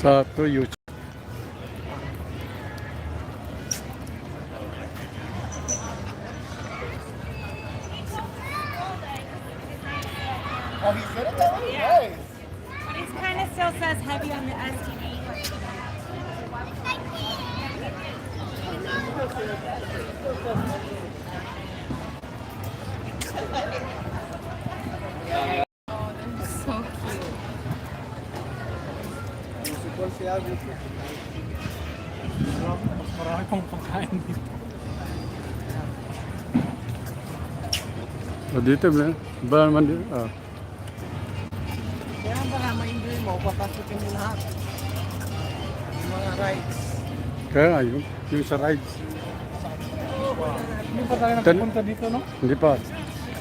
sa to YouTube. Oh, he's good at that one? Nice. But it kind of still says heavy on the STD. So cute. Mas marami pang pagkain dito. O dito ba naman dito? Ah. Kaya para ma-enjoy mo, papasukin mo lahat. Yung mga rides. Kaya nga yung sa rides. Hindi pa tayo nakapunta dito, no? Hindi pa.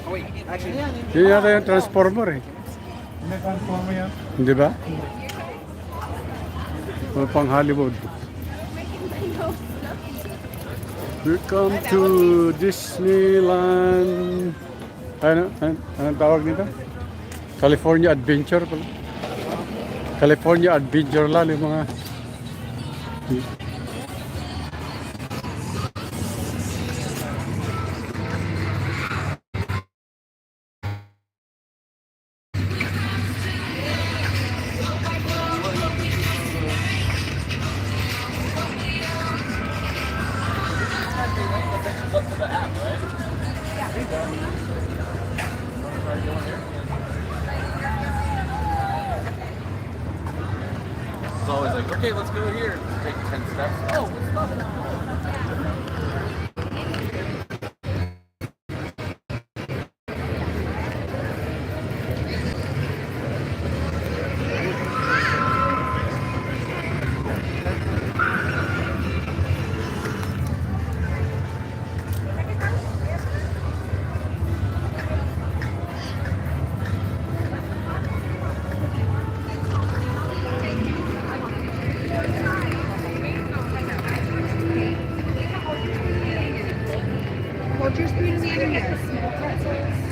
Wait, actually, yan. Yun yata yung transformer eh. Hindi transformer yan. Hindi ba? O pang Hollywood. Welcome to Disneyland. Anong tawag nito? California Adventure pala. California Adventure lang yung mga It's always like, okay, let's go here. Take 10 steps. Oh, what's up? What's your speed of eating? Small pretzels?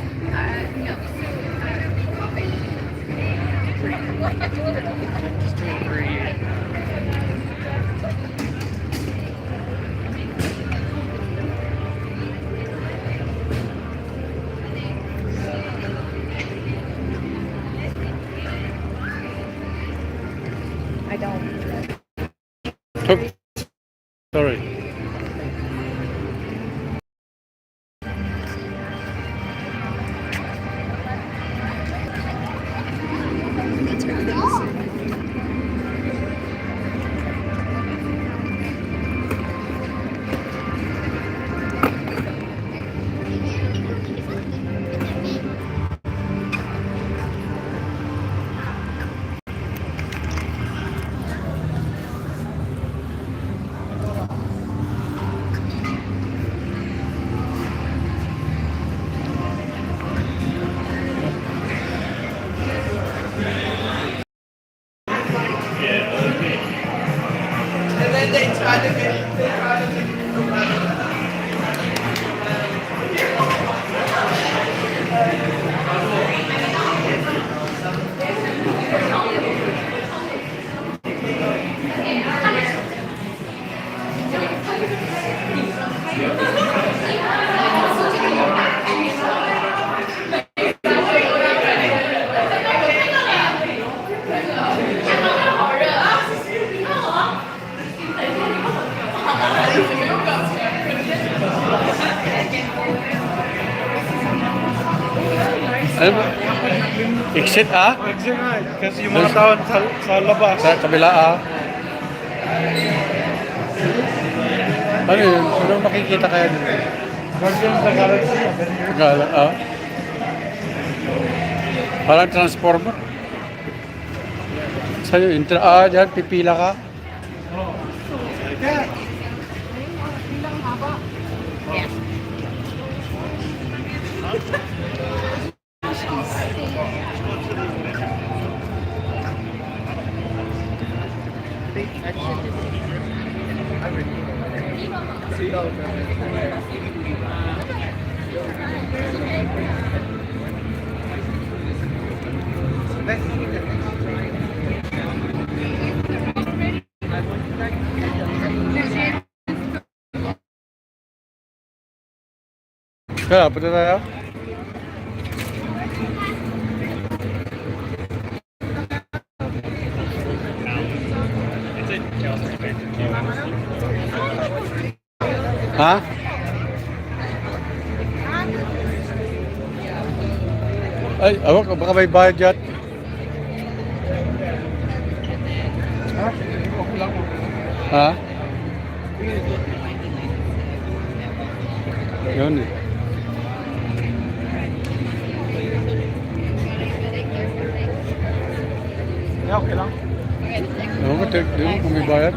I don't. oh, sorry. And then they try to get, Ano ba? Exit ah? Exit nga, kasi yung mga tao sa labas. Sa kabila ah. Ano yun? Ano makikita kaya dito? Guardian sa Galaxy. Gala ah. Parang transformer. Sa'yo, dyan, pipila ka. Kaya, punta tayo. Ha? Ay, awak, baka may bayad dyan. Ha? Okay lang po. Ha? Yun eh. Yeah, okay lang. Ewan ko, di mo kung may bayad.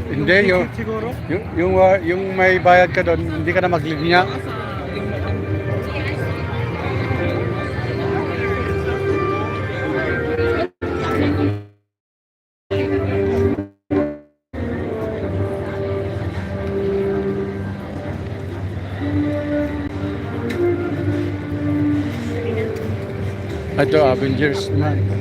Hindi Siguro? yung may bayad ka doon, hindi ka na maglinya. Ito, Avengers naman.